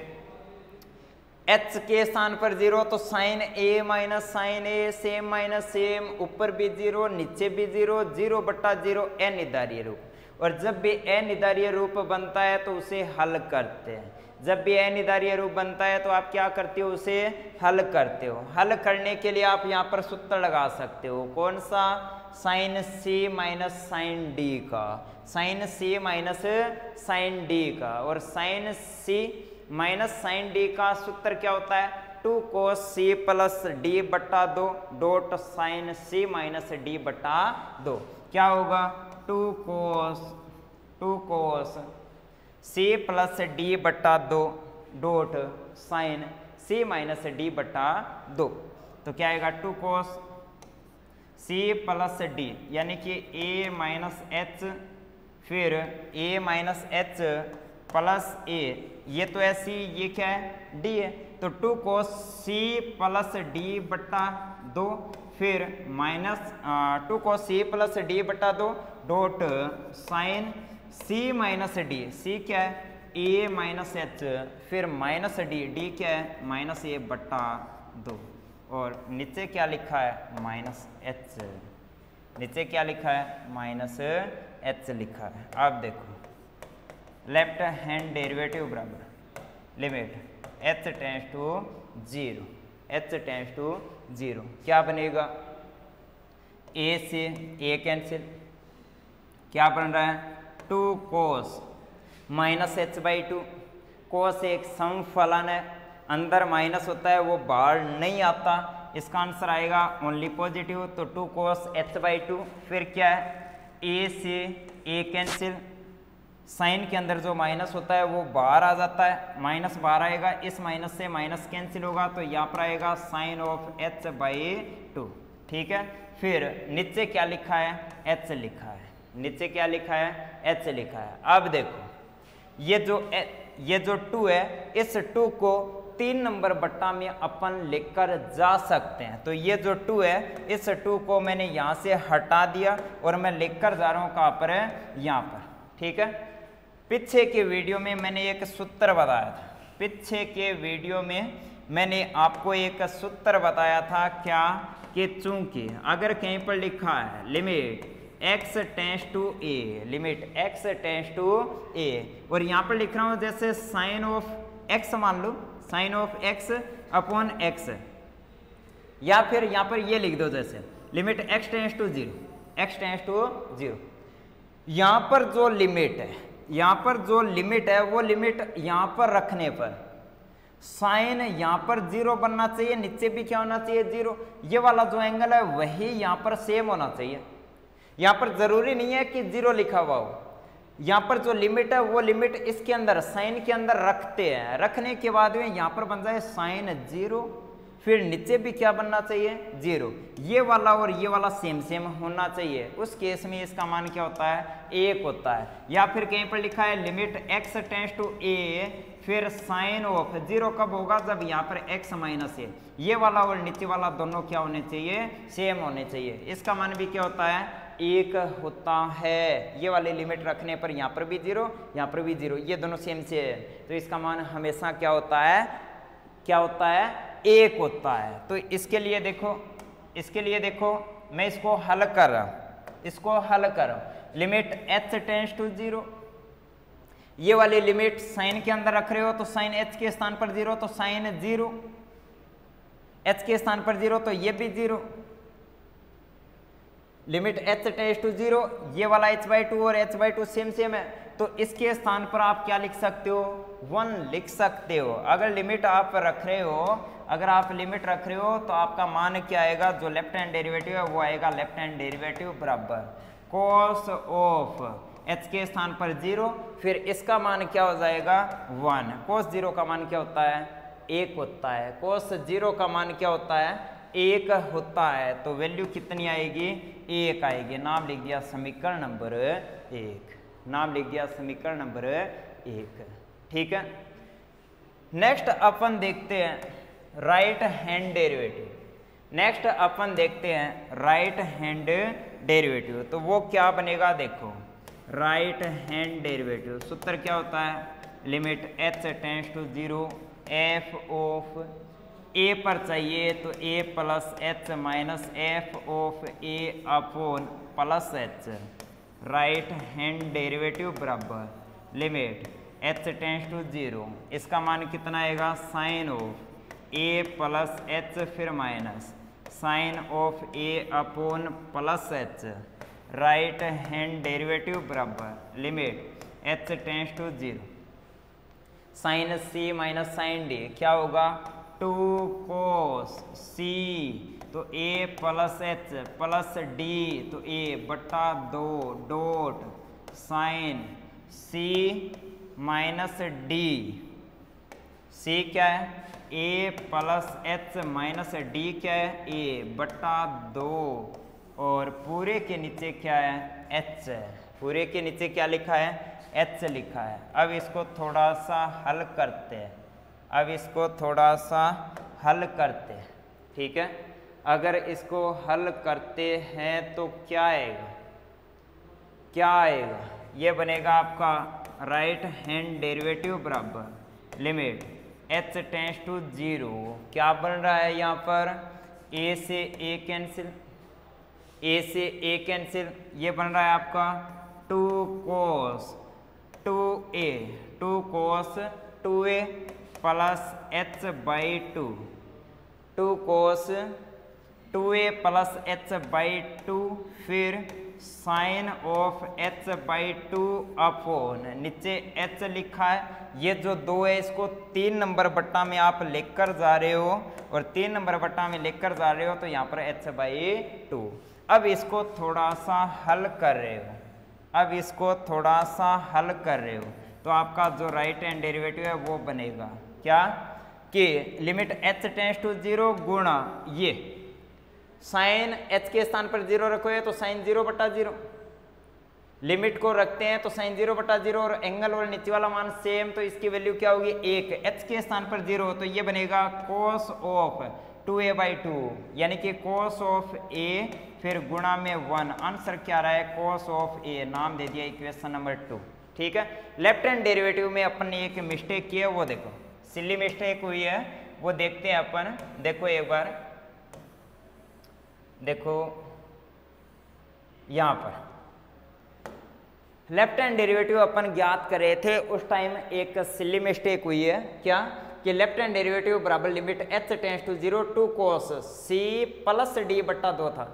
h के स्थान पर 0 तो sine a minus sine a same minus same, ऊपर भी 0 नीचे भी 0, 0 बट्टा 0 अनिर्धारीय रूप। और जब भी अनिर्धारीय रूप बनता है तो उसे हल करते हैं। जब भी अनिर्धारीय रूप बनता है तो आप क्या करते हो, उसे हल करते हो। हल करने के लिए आप यहाँ पर सूत्र लगा सकते हो, कौन सा, sine c minus sine d का, sine c minus sine d का। और sine c minus sine d का सूत्र क्या होता है, 2 cos c प्लस d बट्टा 2 dot sine c minus d बट्टा 2। क्या होगा, 2 cos c प्लस d बट्टा 2 dot sine c minus d बट्टा 2। तो क्या आएगा, 2 cos c प्लस d यानी कि a माइनस h फिर a minus h plus a, ये तो है c, ये क्या है d है, तो 2 cos c प्लस d बट्टा 2 फिर minus 2 cos c plus d बट्टा 2 dot sine c minus d, c क्या है a माइनस h फिर माइनस d क्या है माइनस a बट्टा 2। और नीचे क्या लिखा है, माइनस h, नीचे क्या लिखा है, माइनस h लिखा है। अब देखो लेफ्ट हैंड डेरिवेटिव बराबर limit h tends to 0, h tends to 0 क्या बनेगा, a से a कैंसिल, क्या बन रहा है, 2 cos minus h by 2, cos एक समफलन है, अंदर माइनस होता है वो बाहर नहीं आता, इसका आंसर आएगा ओनली पॉजिटिव। तो 2 cos h बाई 2 फिर क्या है, a से a कैंसिल, साइन के अंदर जो माइनस होता है वो बाहर आ जाता है, माइनस बाहर आएगा, इस माइनस से माइनस कैंसिल होगा तो यहाँ पर आएगा साइन ऑफ h बाई 2। ठीक है, फिर नीचे क्या लिखा है, h लिखा है, नीचे क्या लिखा है, h लिखा है। अब देखो ये जो 2 है, इस 2 को 3 नंबर बट्टा में अपन लिखकर जा सकते हैं। तो ये जो 2 है, इस 2 को मैंने यहाँ से हटा दिया और मैं लिखकर जा रहा हूँ कहाँ पर है, यहाँ पर। ठीक है, पीछे के वीडियो में मैंने एक सूत्र बताया था, पीछे के वीडियो में मैंने आपको एक सूत्र बताया था, क्या कि चूंकि अगर कहीं पर लिखा है limit x tends to a, limit x tends to a, और यहाँ पर लिख रहा हूँ जैसे साइन ऑफ x मान लो, sine of x upon x, या फिर यहाँ पर ये लिख दो जैसे limit x tends to 0, x tends to 0। यहाँ पर जो लिमिट है, यहाँ पर जो लिमिट है वो लिमिट यहाँ पर रखने पर साइन यहाँ पर 0 बनना चाहिए, नीचे भी क्या होना चाहिए 0, ये वाला जो एंगल है वही यहाँ पर सेम होना चाहिए। यहाँ पर जरूरी नहीं है कि 0 लिखा हुआ हो, यहाँ पर जो लिमिट है वो लिमिट इसके अंदर साइन के अंदर रखते हैं, रखने के बाद में यहाँ पर बन जाए साइन 0, फिर नीचे भी क्या बनना चाहिए 0, ये वाला और ये वाला सेम सेम होना चाहिए। उस केस में इसका मान क्या होता है, 1 होता है। या फिर कहीं पर लिखा है limit x tends to a, फिर साइन ऑफ 0 कब होगा, जब यहाँ पर x माइनस a, ये वाला और नीचे वाला दोनों क्या होने चाहिए, सेम होने चाहिए। इसका मान भी क्या होता है, 1 होता है। ये वाली लिमिट रखने पर यहाँ पर भी 0, यहाँ पर भी 0, ये दोनों सेम से है, तो इसका मान हमेशा क्या होता है, क्या होता है, 1 होता है। तो इसके लिए देखो, इसके लिए देखो मैं इसको हल कर रहा हूँ, इसको हल कर रहा हूँ, लिमिट h टेंड्स टू 0, ये वाली लिमिट साइन के अंदर रख रहे हो तो साइन h के स्थान पर 0, तो साइन 0, h के स्थान पर 0 तो ये भी 0, लिमिट h टेंड्स टू 0, ये वाला h/2 और h/2 सेम सेम है, तो इसके स्थान पर आप क्या लिख सकते हो, 1 लिख सकते हो। अगर लिमिट आप रख रहे हो अगर आप लिमिट रख रहे हो तो आपका मान क्या आएगा, जो लेफ्ट हैंड डेरिवेटिव है वो आएगा लेफ्ट हैंड डेरिवेटिव बराबर cos ऑफ h के स्थान पर 0, फिर इसका मान क्या हो जाएगा 1। cos 0 का मान क्या होता है 1 होता है, cos 0 का मान क्या होता है 1 होता है, तो वैल्यू कितनी आएगी 1 आएगी। नाम लिख दिया समीकरण नंबर 1, नाम लिख दिया समीकरण नंबर 1। ठीक है, नेक्स्ट अपन देखते हैं राइट हैंड डेरिवेटिव। नेक्स्ट अपन देखते हैं राइट हैंड डेरिवेटिव, तो वो क्या बनेगा देखो, राइट हैंड डेरिवेटिव सूत्र क्या होता है, limit h tends to 0 f of a पर चाहिए तो a plus h minus f of a upon plus h, right hand derivative बराबर लिमिट h टेंड्स टू 0, इसका मान कितना आएगा sine of a plus h फिर minus sine of a upon plus h, right hand derivative बराबर limit h tends to 0 sine c minus sine d, क्या होगा 2 cos c, तो a plus h plus d, तो a बटा 2 dot sine c minus d, c क्या है a plus h minus d क्या है a बटा 2, और पूरे के नीचे क्या है h है, पूरे के नीचे क्या लिखा है h लिखा है। अब इसको थोड़ा सा हल करते हैं, अब इसको थोड़ा सा हल करते हैं। ठीक है, अगर इसको हल करते हैं तो क्या आएगा, क्या आएगा, ये बनेगा आपका राइट हैंड डेरिवेटिव बराबर लिमिट h टेंड्स टू 0, क्या बन रहा है यहाँ पर a से a कैंसिल, a से a कैंसिल, ये बन रहा है आपका 2 cos 2a 2 cos 2a plus h by 2, 2 cos 2a plus h by 2, फिर sine of h by 2 upon नीचे h लिखा है, ये जो 2 है इसको 3 नंबर बट्टा में आप लेकर जा रहे हो, और 3 नंबर बट्टा में लेकर जा रहे हो तो यहाँ पर h बाई 2। अब इसको थोड़ा सा हल कर रहे हो, अब इसको थोड़ा सा हल कर रहे हो तो आपका जो राइट हैंड डेरिवेटिव है वो बनेगा क्या कि लिमिट h टेंड्स टू 0 गुणा ये साइन h के स्थान पर 0 रखोगे तो साइन 0 बटा 0, लिमिट को रखते हैं तो साइन 0 बटा 0, और एंगल और नीचे वाला मान सेम, तो इसकी वैल्यू क्या होगी 1, h के स्थान पर 0, तो ये बनेगा cos ऑफ 2a बाई 2, यानी कि cos ऑफ a फिर गुणा में 1, आंसर क्या रहा है cos ऑफ a, नाम दे दिया इक्वेशन नंबर 2। ठीक है, लेफ्ट हैंड डेरिवेटिव में अपन ने एक मिस्टेक की है, वो देखो सिली मिस्टेक हुई है, वो देखते हैं अपन। देखो एक बार देखो यहाँ पर लेफ्ट हैंड डेरिवेटिव अपन ज्ञात कर रहे थे, उस टाइम एक सिली मिस्टेक हुई है, क्या कि लेफ्ट हैंड डेरिवेटिव बराबर limit h tends to 0 2 cos c plus d बट्टा 2 था।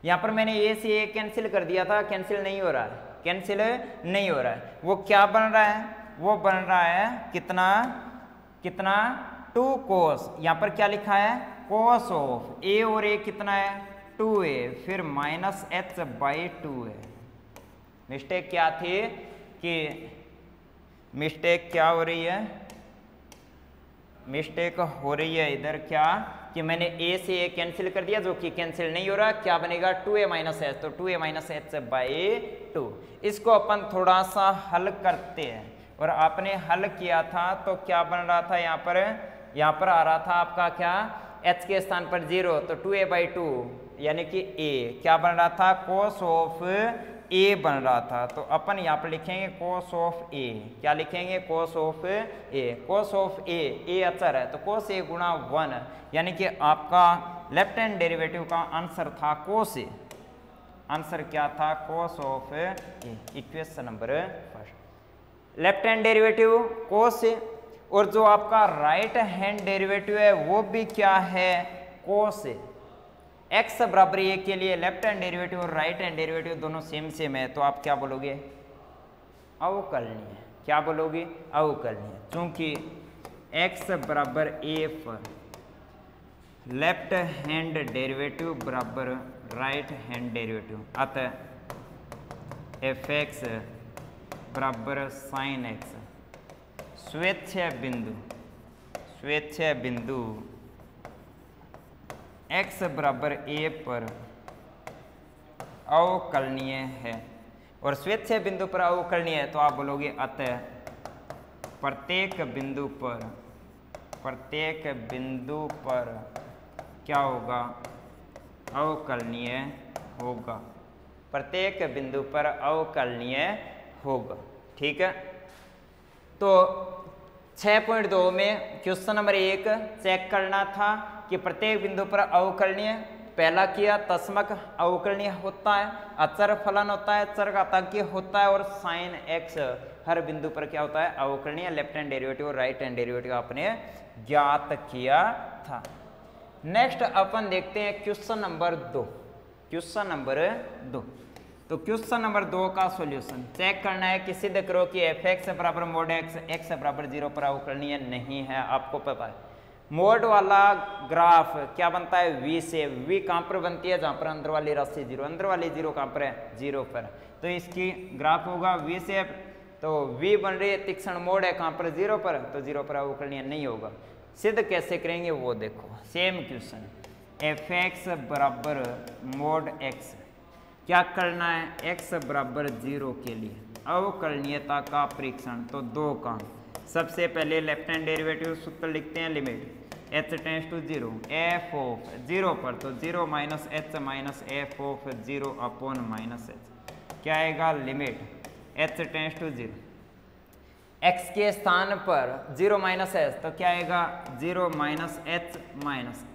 यहाँ पर मैंने a से a कैंसिल कर दिया था, कैंसिल नहीं हो रहा है, कैंसिल नहीं हो रहा है, वो क्या बन रहा है, वो बन रहा है कितना कितना 2 cos, यहाँ पर क्या लिखा है cos ऑफ a, और a कितना है 2a, फिर माइनस h बाई 2 है। मिस्टेक क्या थी कि मिस्टेक क्या हो रही है, मिस्टेक हो रही है इधर क्या कि मैंने a से a कैंसिल कर दिया, जो कि कैंसिल नहीं हो रहा, क्या बनेगा 2a माइनस h, तो 2a माइनस h बाई 2। इसको अपन थोड़ा सा हल करते हैं, और आपने हल किया था तो क्या बन रहा था यहाँ पर आ रहा था आपका क्या h के स्थान पर 0, तो 2a बाई 2 यानी कि a, क्या बन रहा था cos ऑफ a बन रहा था, तो अपन यहाँ पर लिखेंगे cos ऑफ a, क्या लिखेंगे cos of a, cos of a अचर है तो cos a गुणा 1, यानी कि आपका लेफ्ट हैंड डेरिवेटिव का आंसर था cos a, आंसर क्या था cos of a, equation number first. Left hand derivative cos a, और जो आपका राइट हैंड डेरिवेटिव है वो भी क्या है cos a। x बराबर a के लिए लेफ्ट हैंड डेरिवेटिव और राइट हैंड डेरिवेटिव दोनों सेम है, तो आप क्या बोलोगे अवकलनीय, क्या बोलोगे अवकलनीय, क्योंकि x बराबर a पर लेफ्ट हैंड डेरिवेटिव बराबर राइट हैंड डेरिवेटिव, अतः एफ एक्स बराबर साइन एक्स। स्वेच्छा बिंदु x बराबर a पर अवकलनीय है, और स्वेच्छा बिंदु पर अवकलनीय है तो आप बोलोगे अतः प्रत्येक बिंदु पर क्या होगा, अवकलनीय होगा, प्रत्येक बिंदु पर अवकलनीय होगा। ठीक है, तो 6.2 में क्वेश्चन नंबर 1 चेक करना था कि प्रत्येक बिंदु पर अवकलनीय, पहला किया तस्मक अवकलनीय होता है, अचर फलन होता है, चरघातांकीय होता है, और साइन एक्स हर बिंदु पर क्या होता है, अवकलनीय। लेफ्ट हैंड डेरिवेटिव और राइट हैंड डेरिवेटिव आपने ज्ञात किया था। नेक्स्ट अपन देखते हैं क्वेश्चन नंबर 2। तो क्वेश्चन नंबर 2 का सॉल्यूशन चेक करना है कि सिद्ध करो कि एफ एक्स बराबर मोड एक्स एक्स बराबर 0 पर अवकलनीय नहीं है। आपको पता है मोड वाला ग्राफ क्या बनता है, v से। v कहाँ पर बनती है, जहाँ पर अंदर वाली राशि 0, अंदर वाली 0 कहाँ पर है, 0 पर। तो इसकी ग्राफ होगा v से, तो v बन रही है, तीक्ष्ण मोड है कहाँ पर, 0 पर, तो 0 पर अवकलनीय नहीं होगा। सिद्ध कैसे करेंगे वो देखो, सेम क्वेश्चन। एफ एक्स बराबर मोड एक्स, क्या करना है, x बराबर 0 के लिए अवकलनीयता का परीक्षण। तो 2 काम, सबसे पहले लेफ्ट हैंड डेरिवेटिव सूत्र लिखते हैं, limit h tends to 0 f of 0 पर, तो 0 minus h minus f of 0 upon minus h, क्या आएगा, limit h tends to 0, x के स्थान पर 0 माइनस h, तो क्या आएगा 0 माइनस h माइनस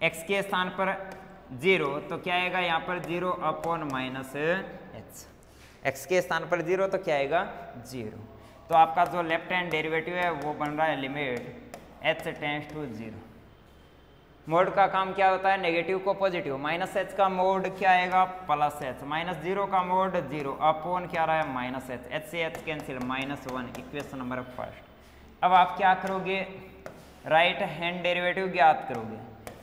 x के स्थान पर 0, तो क्या आएगा यहाँ पर 0 अपॉन माइनस h, x के स्थान पर 0 तो क्या आएगा 0। तो आपका जो लेफ्ट हैंड डेरिवेटिव है वो बन रहा है limit h tends to 0। Mod का काम क्या होता है, नेगेटिव को पॉजिटिव, माइनस h का मोड क्या आएगा, प्लस h, माइनस 0 का मोड 0 अपॉन क्या रहा है, माइनस h, h से h कैंसिल, -1, इक्वेशन नंबर 1। अब आप क्या करोगे, राइट हैंड डेरिवेटिव ज्ञात करोगे।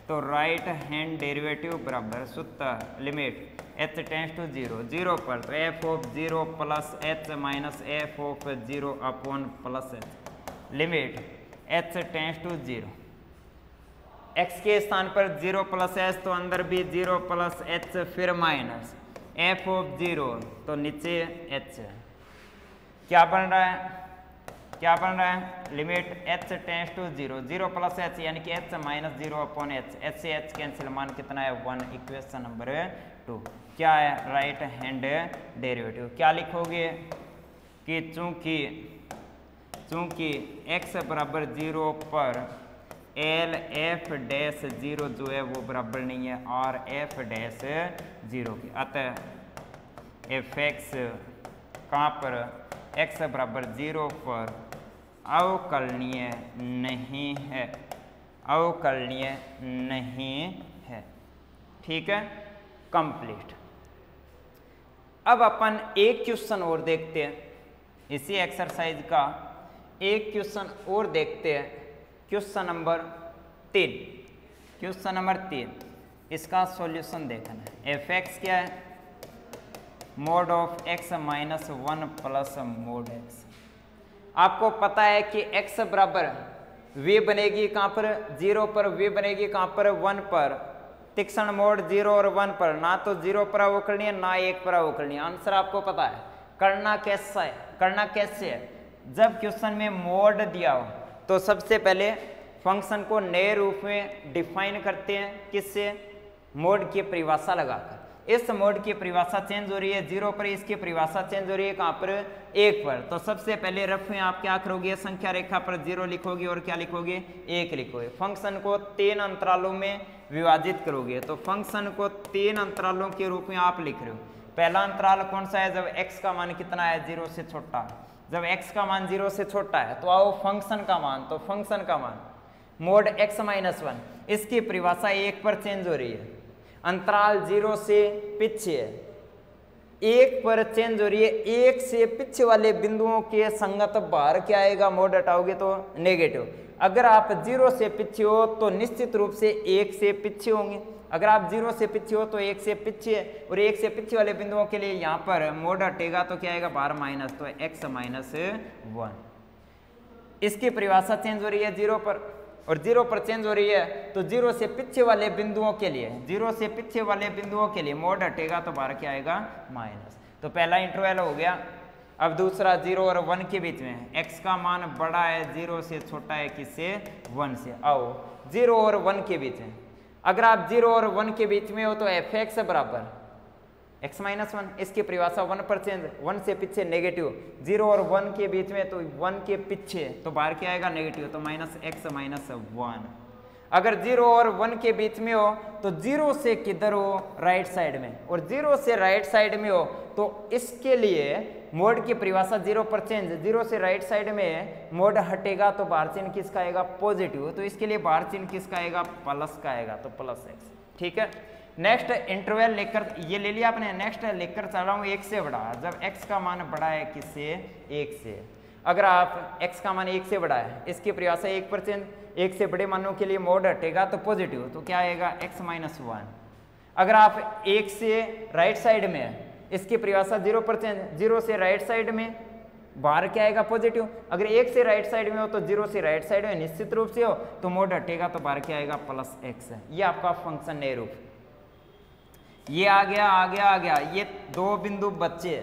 तो राइट हैंड डेरिवेटिव बराबर सूत्र लिमिट h टेंड्स टू 0, 0 पर, तो f of 0 plus h minus f of 0 upon plus h, limit h tends to 0, x के स्थान पर 0 प्लस h, तो अंदर भी 0 प्लस h, फिर माइनस f ऑफ 0, तो नीचे h, क्या बन रहा है, limit h tends to 0, 0 plus h यानी कि h minus 0 upon h, h से h कैंसिल, मान कितना है 1, इक्वेशन नंबर 2। क्या है, राइट हैंड डेरिवेटिव। क्या लिखोगे कि चूंकि x बराबर 0 पर एल एफ डैश 0 जो है वो बराबर नहीं है और एफ डैश 0 के, अतः एफ एक्स कहाँ पर, x बराबर 0 पर अवकलनीय नहीं है। ठीक है, कंप्लीट। अब अपन एक क्वेश्चन और देखते हैं, इसी एक्सरसाइज का एक क्वेश्चन और देखते हैं, क्वेश्चन नंबर 3। इसका सॉल्यूशन देखना है। एफ एक्स क्या है, mod of x minus 1 plus mode x। आपको पता है कि x बराबर v बनेगी कहाँ पर, 0 पर, v बनेगी कहाँ पर, 1 पर, तीक्ष्ण मोड 0 और 1 पर, ना तो 0 पर अवकलनीय ना 1 पर अवकलनीय। आंसर आपको पता है। करना कैसे है, जब क्वेश्चन में मोड दिया हो तो सबसे पहले फंक्शन को नए रूप में डिफाइन करते हैं, किससे, मोड की परिभाषा लगाकर। इस मोड की परिभाषा चेंज हो रही है 0 पर, इसकी परिभाषा चेंज हो रही है कहाँ पर, 1 पर। तो सबसे पहले रफ में आप क्या करोगे, संख्या रेखा पर 0 लिखोगे और क्या लिखोगे, 1 लिखोगे। फंक्शन को 3 अंतरालों में विभाजित करोगे, तो फंक्शन को 3 अंतरालों के रूप में आप लिख रहे हो। पहला अंतराल कौन सा है, जब x का मान कितना है, 0 से छोटा है। जब x का मान 0 से छोटा है तो आओ फंक्शन का मान, तो फंक्शन का मान मोड x माइनस 1, इसकी परिभाषा 1 पर चेंज हो रही है। अंतराल 0 से पीछे है, एक पर चेंज हो रही है, एक से पीछे वाले बिंदुओं के संगत भार क्या आएगा, मोड हटाओगे तो नेगेटिव। अगर आप 0 से पीछे हो तो निश्चित रूप से 1 से पीछे होंगे, अगर आप 0 से पीछे हो तो 1 से पीछे, और 1 से पीछे वाले बिंदुओं के लिए यहाँ पर मोड हटेगा तो क्या आएगा, भार माइनस, तो x माइनस 1। इसकी परिभाषा चेंज हो रही है 0 पर, और 0 पर चेंज हो रही है तो 0 से पीछे वाले बिंदुओं के लिए, 0 से पीछे वाले बिंदुओं के लिए मोड हटेगा तो भार क्या आएगा, माइनस। तो पहला इंटरवल हो गया। अब दूसरा 0 और 1 के बीच में, x का मान बड़ा है 0 से, छोटा है किससे, 1 से। आओ 0 और 1 के बीच में, अगर आप 0 और 1 के बीच में हो तो f(x) बराबर x माइनस 1, इसकी परिभाषा 1 पर चेंज, 1 से पीछे नेगेटिव, 0 और 1 के बीच में तो 1 के पीछे तो बाहर क्या आएगा, नेगेटिव, तो माइनस x माइनस 1। अगर 0 और 1 के बीच में हो तो 0 से किधर हो, राइट साइड में, और 0 से राइट साइड में हो तो इसके लिए मोड की परिभाषा 0 पर चेंज, 0 से राइट साइड में मोड हटेगा तो बाहर चिन्ह किसका आएगा, पॉजिटिव, तो इसके लिए बाहर चिन्ह किसका आएगा, प्लस का आएगा, तो प्लस x। ठीक है, नेक्स्ट इंटरवल लेकर, ये ले लिया आपने, नेक्स्ट लेकर चल रहा हूँ 1 से बड़ा, जब x का मान बड़ा है किससे, 1 से। अगर आप x का मान 1 से बड़ा है, इसकी परिभाषा 1 पर चेंज, 1 से बड़े मानों के लिए मोड हटेगा तो पॉजिटिव, तो क्या आएगा, x माइनस 1। अगर आप 1 से राइट साइड में है, इसकी परिभाषा 0 पर चेंज, 0 से राइट साइड में बाहर क्या आएगा, पॉजिटिव। अगर 1 से राइट साइड में हो तो 0 से राइट साइड में निश्चित रूप से हो तो मोड हटेगा तो बाहर क्या आएगा, प्लस x। ये आपका फंक्शन नए रूप, ये आ गया। ये दो बिंदु बच्चे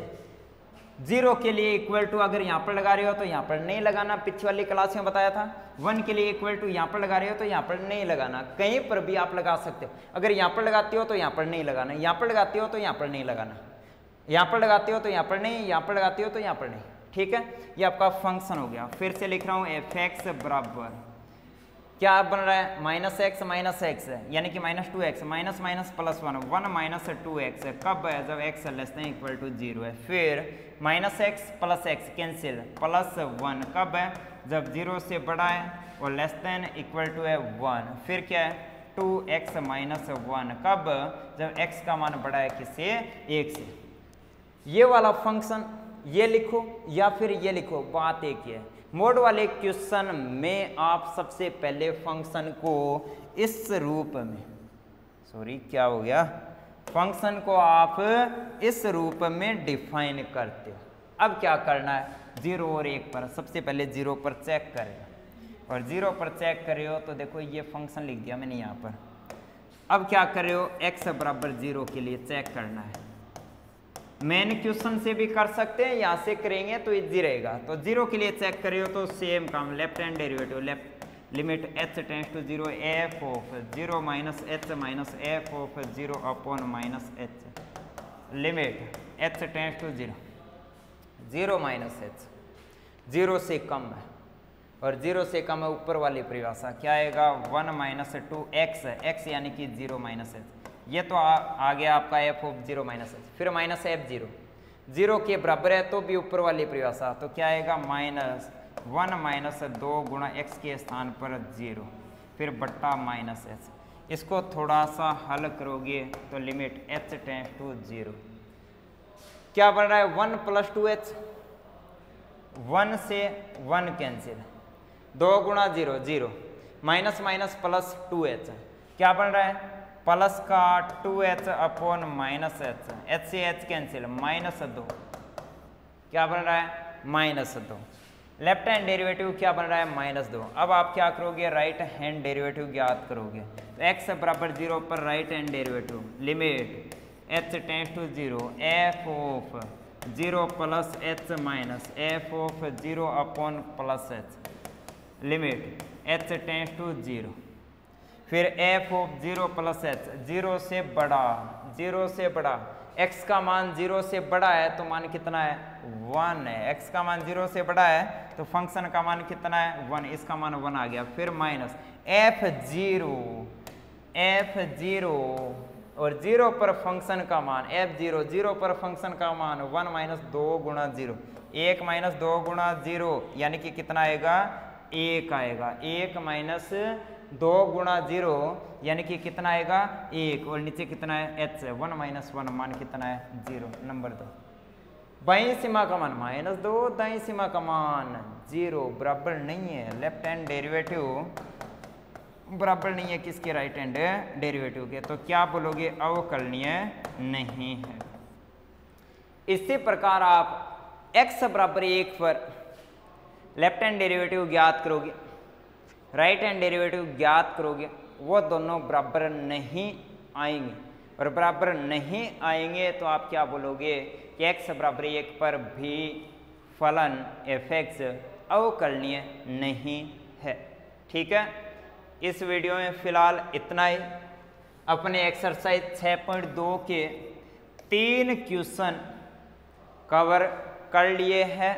0 के लिए इक्वल टू, अगर यहाँ पर लगा रहे हो तो यहाँ पर नहीं लगाना, पिछले वाली क्लास में बताया था। 1 के लिए इक्वल टू यहाँ पर लगा रहे हो तो यहाँ पर नहीं लगाना, कहीं पर भी आप लगा सकते हो। अगर यहाँ पर लगाते हो तो यहाँ पर नहीं लगाना, यहाँ पर लगाते हो तो यहाँ पर नहीं लगाना, यहाँ पर लगाते हो तो यहाँ पर नहीं, यहाँ पर लगाते हो तो यहाँ पर नहीं। ठीक है, ये आपका फंक्शन हो गया। फिर से लिख रहा हूँ f(x) बराबर क्या बन रहा है, माइनस x, यानी कि minus 2x, minus minus plus 1, 1 minus 2x। कब है, जब x less than equal to 0 है। फिर minus x plus x cancel, plus 1 कब है, जब 0 से बड़ा है और लेस देन इक्वल टू है 1। फिर क्या है, 2x माइनस 1 कब, जब x का मान बड़ा है किससे, 1 से। ये वाला फंक्शन ये लिखो या फिर ये लिखो, बात एक ही है। मोड वाले क्वेश्चन में आप सबसे पहले फंक्शन को इस रूप में, सॉरी क्या हो गया, फंक्शन को आप इस रूप में डिफाइन करते हो। अब क्या करना है, 0 और 1 पर सबसे पहले 0 पर चेक करेगा, और 0 पर चेक कर रहे हो तो देखो ये फंक्शन लिख दिया मैंने यहाँ पर। अब क्या कर रहे हो, x बराबर 0 के लिए चेक करना है। मेन क्वेश्चन से भी कर सकते हैं, यहाँ से करेंगे तो इजी रहेगा। तो 0 के लिए चेक कर रहे हो तो सेम काम, left hand derivative, left limit h tends to 0 f of 0 minus h minus f of 0 upon minus h, limit h tends to 0, 0 minus h, 0 से कम है, और 0 से कम है ऊपर वाली परिभाषा क्या आएगा, 1 माइनस 2x, x यानी कि 0 माइनस h। ये तो आ गया आपका f ऑफ 0 माइनस h। फिर माइनस f 0 के बराबर है तो भी ऊपर वाली परिभाषा, तो क्या आएगा, माइनस 1 माइनस 2 गुणा x के स्थान पर 0, फिर बट्टा माइनस h। इसको थोड़ा सा हल करोगे तो लिमिट h टेंड्स टू 0 क्या बन रहा है, 1 प्लस 2h, 1 से 1 कैंसिल, 2 गुणा 0 0, माइनस माइनस प्लस 2h क्या बन रहा है, प्लस का 2h अपॉन माइनस h से h कैंसिल, माइनस 2 क्या बन रहा है, माइनस 2। लेफ्ट हैंड डेरिवेटिव क्या बन रहा है, माइनस 2। अब आप क्या करोगे, राइट हैंड डेरिवेटिव ज्ञात करोगे। तो x बराबर 0 पर right hand derivative, limit h tends to 0 f of 0 plus h minus f of 0 upon plus h, limit h tends to 0। फिर f ऑफ 0 प्लस h, 0 से बड़ा, x का मान 0 से बड़ा है तो मान कितना है, 1 है। x का मान 0 से बड़ा है तो फंक्शन का मान कितना है, 1, इसका मान 1 आ गया। फिर माइनस f0 और 0 पर फंक्शन का मान f0, 0 पर फंक्शन का मान 1 माइनस 2 गुणा 0, 1 माइनस 2 गुणा 0 यानी कि कितना आएगा, 1 आएगा। 1 माइनस 2 गुणा 0 यानी कि कितना आएगा 1, और नीचे कितना है h 1 माइनस 1 मान कितना है 0। नंबर 2 बाईं सीमा का मान -2, दाईं सीमा का मान 0 बराबर नहीं है लेफ्ट हैंड डेरिवेटिव बराबर नहीं है किसके, राइट हैंड डेरिवेटिव के, तो क्या बोलोगे अवकलनीय नहीं है। इसी प्रकार आप x बराबर 1 पर लेफ्ट हैंड डेरिवेटिव ज्ञात करोगे, राइट हैंड डेरिवेटिव ज्ञात करोगे, वो दोनों बराबर नहीं आएंगे, और बराबर नहीं आएंगे तो आप क्या बोलोगे कि x बराबर 1 पर भी फलन f(x) अवकलनीय नहीं है। ठीक है, इस वीडियो में फिलहाल इतना ही। अपने एक्सरसाइज 6.2 के 3 क्वेश्चन कवर कर लिए हैं।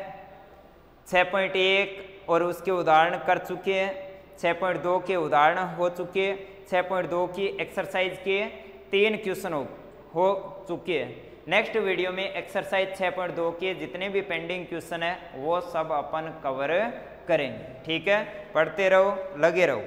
6.1 और उसके उदाहरण कर चुके हैं, 6.2 के उदाहरण हो चुके, 6.2 की एक्सरसाइज के 3 क्वेश्चन हो चुके हैं। नेक्स्ट वीडियो में एक्सरसाइज 6.2 के जितने भी पेंडिंग क्वेश्चन है वो सब अपन कवर करेंगे। ठीक है, पढ़ते रहो, लगे रहो।